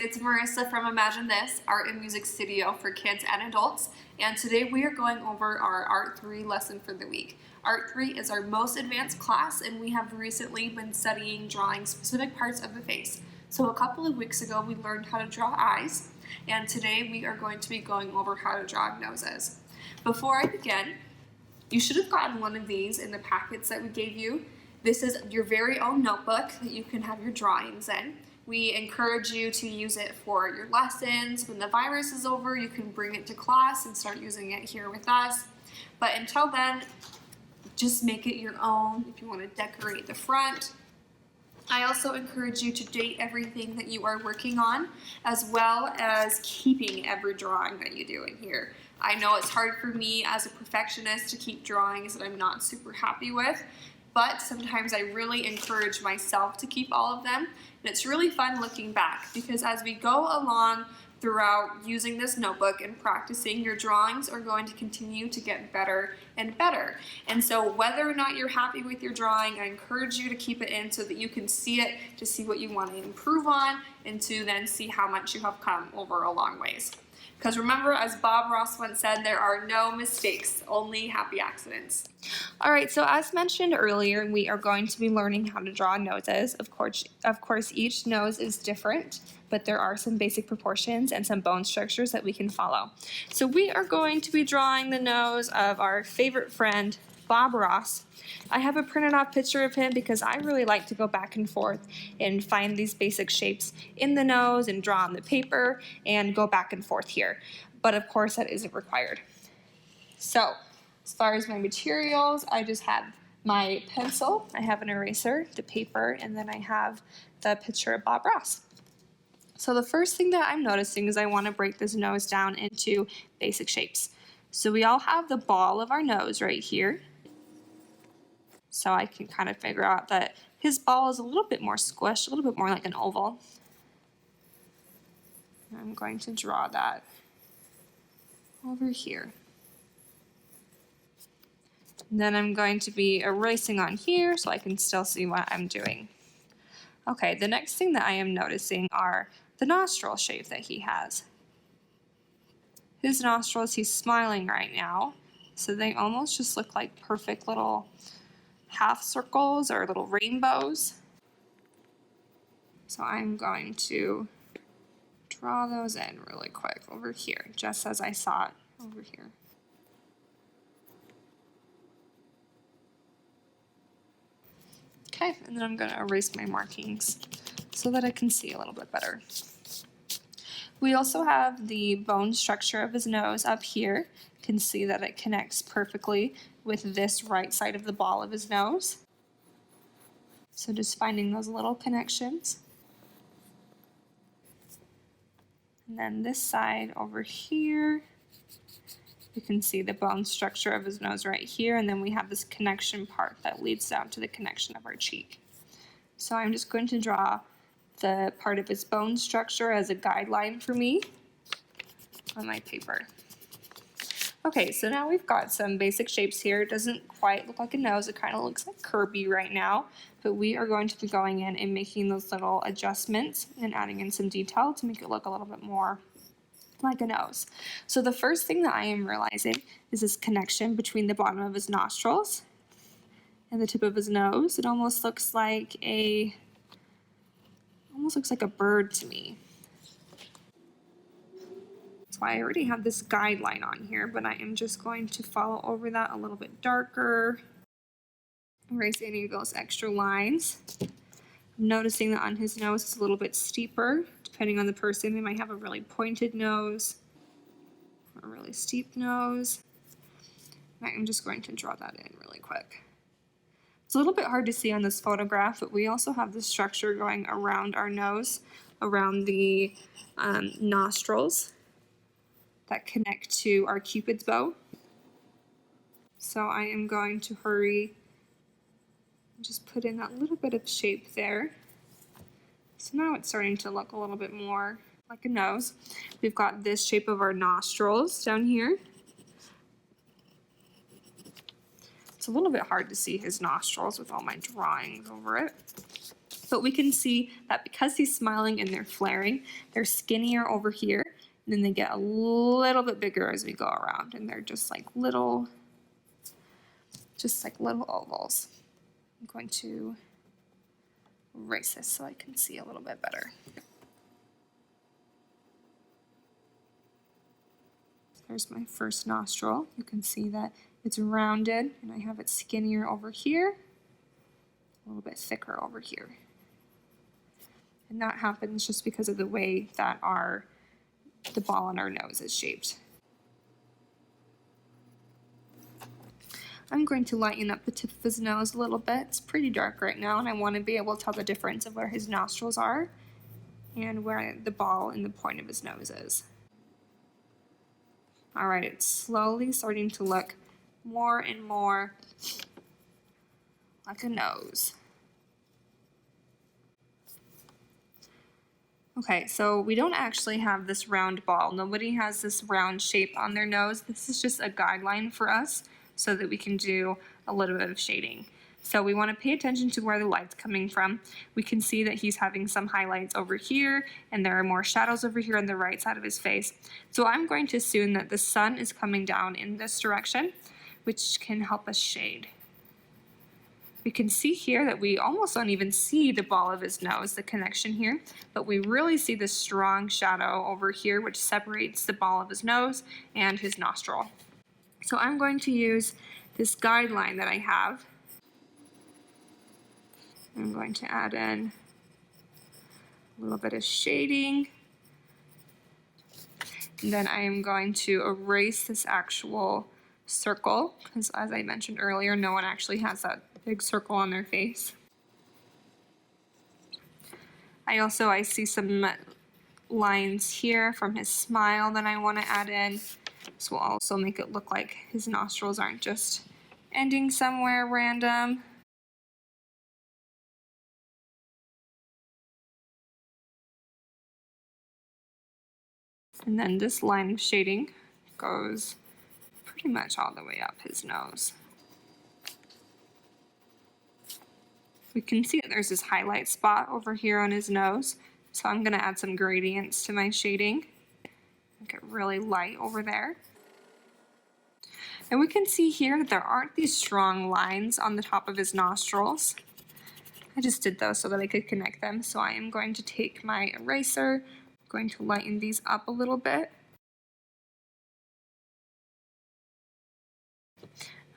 it's Marissa from Imagine This, Art and Music Studio for kids and adults, and today we are going over our Art 3 lesson for the week. Art 3 is our most advanced class, and we have recently been studying drawing specific parts of the face. So a couple of weeks ago we learned how to draw eyes, and today we are going to be going over how to draw noses. Before I begin, you should have gotten one of these in the packets that we gave you. This is your very own notebook that you can have your drawings in. We encourage you to use it for your lessons. When the virus is over, you can bring it to class and start using it here with us. But until then, just make it your own if you want to decorate the front. I also encourage you to date everything that you are working on, as well as keeping every drawing that you do in here. I know it's hard for me as a perfectionist to keep drawings that I'm not super happy with, but sometimes I really encourage myself to keep all of them, and it's really fun looking back because as we go along throughout using this notebook and practicing, your drawings are going to continue to get better and better. And so whether or not you're happy with your drawing, I encourage you to keep it in so that you can see it, to see what you want to improve on, and to then see how much you have come over a long ways. Because remember, as Bob Ross once said, there are no mistakes, only happy accidents. All right, so as mentioned earlier, we are going to be learning how to draw noses. Of course, each nose is different, but there are some basic proportions and some bone structures that we can follow. So we are going to be drawing the nose of our favorite friend, Bob Ross. I have a printed off picture of him because I really like to go back and forth and find these basic shapes in the nose and draw on the paper and go back and forth here. But of course that isn't required. So as far as my materials, I just have my pencil, I have an eraser, the paper, and then I have the picture of Bob Ross. So the first thing that I'm noticing is I want to break this nose down into basic shapes. So we all have the ball of our nose right here. So I can kind of figure out that his ball is a little bit more squished, a little bit more like an oval. I'm going to draw that over here. And then I'm going to be erasing on here so I can still see what I'm doing. Okay, the next thing that I am noticing are the nostril shape that he has. His nostrils, he's smiling right now, so they almost just look like perfect little half circles or little rainbows. So I'm going to draw those in really quick over here, just as I saw it over here. Okay, and then I'm going to erase my markings so that I can see a little bit better. We also have the bone structure of his nose up here. You can see that it connects perfectly with this right side of the ball of his nose. So just finding those little connections. And then this side over here, you can see the bone structure of his nose right here, and then we have this connection part that leads down to the connection of our cheek. So I'm just going to draw the part of his bone structure as a guideline for me on my paper. Okay, so now we've got some basic shapes here. It doesn't quite look like a nose, it kind of looks like Kirby right now, but we are going to be going in and making those little adjustments and adding in some detail to make it look a little bit more like a nose. So the first thing that I am realizing is this connection between the bottom of his nostrils and the tip of his nose. It almost looks like a bird to me. So I already have this guideline on here, but I am just going to follow over that a little bit darker. Erase any of those extra lines. I'm noticing that on his nose it's a little bit steeper. Depending on the person, they might have a really pointed nose or a really steep nose. I'm just going to draw that in really quick. It's a little bit hard to see on this photograph, but we also have the structure going around our nose, around the nostrils that connect to our Cupid's bow. So I am going to hurry and just put in that little bit of shape there. So now it's starting to look a little bit more like a nose. We've got this shape of our nostrils down here. It's a little bit hard to see his nostrils with all my drawings over it, But we can see that because he's smiling and they're flaring, they're skinnier over here, and then they get a little bit bigger as we go around, and they're just like little ovals. I'm going to erase this so I can see a little bit better. There's my first nostril. You can see that it's rounded, and I have it skinnier over here, a little bit thicker over here. And that happens just because of the way that the ball on our nose is shaped. I'm going to lighten up the tip of his nose a little bit. It's pretty dark right now, and I want to be able to tell the difference of where his nostrils are and where the ball and the point of his nose is. All right, it's slowly starting to look more and more like a nose. Okay, so we don't actually have this round ball. Nobody has this round shape on their nose. This is just a guideline for us so that we can do a little bit of shading. So we want to pay attention to where the light's coming from. We can see that he's having some highlights over here, and there are more shadows over here on the right side of his face. So I'm going to assume that the sun is coming down in this direction, which can help us shade. We can see here that we almost don't even see the ball of his nose, the connection here, but we really see the strong shadow over here, which separates the ball of his nose and his nostril. So I'm going to use this guideline that I have. I'm going to add in a little bit of shading. And then I am going to erase this actual circle, because as I mentioned earlier, no one actually has that big circle on their face. I see some lines here from his smile that I want to add in. This will also make it look like his nostrils aren't just ending somewhere random. And then this line of shading goes pretty much all the way up his nose. We can see that there's this highlight spot over here on his nose, so I'm going to add some gradients to my shading. Make it really light over there. And we can see here that there aren't these strong lines on the top of his nostrils. I just did those so that I could connect them, so I am going to take my eraser, going to lighten these up a little bit.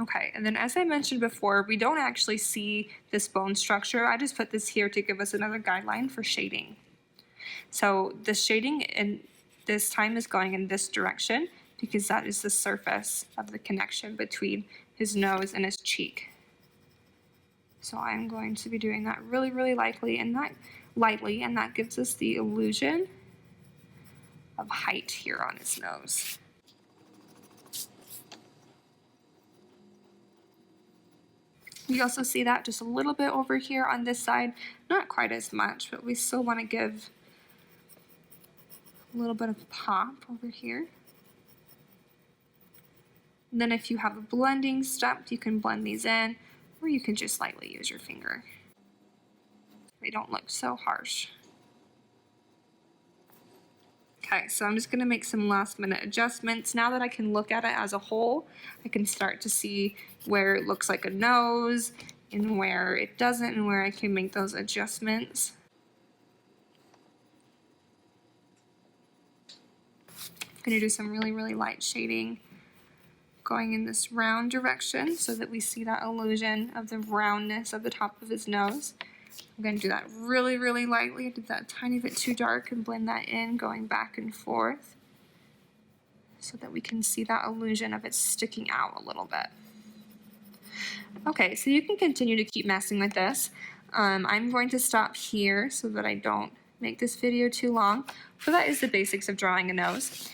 Okay, and then as I mentioned before, we don't actually see this bone structure. I just put this here to give us another guideline for shading. So the shading in this time is going in this direction because that is the surface of the connection between his nose and his cheek. So I'm going to be doing that really, really lightly, and that gives us the illusion of height here on his nose. We also see that just a little bit over here on this side, not quite as much, but we still want to give a little bit of pop over here. And then if you have a blending step, you can blend these in, or you can just lightly use your finger. They don't look so harsh. Okay, so I'm just going to make some last minute adjustments. Now that I can look at it as a whole, I can start to see where it looks like a nose and where it doesn't, and where I can make those adjustments. I'm going to do some really, really light shading going in this round direction so that we see that illusion of the roundness of the top of his nose. I'm going to do that really, really lightly. I did that a tiny bit too dark and blend that in, going back and forth so that we can see that illusion of it sticking out a little bit. Okay, so you can continue to keep messing with this. I'm going to stop here so that I don't make this video too long. So that is the basics of drawing a nose.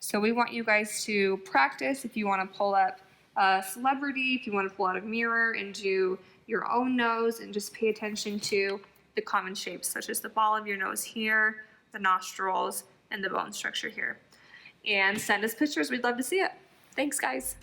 So we want you guys to practice if you want to pull up a celebrity, if you want to pull out a mirror and do your own nose, and just pay attention to the common shapes such as the ball of your nose here, the nostrils, and the bone structure here. And send us pictures. We'd love to see it. Thanks, guys.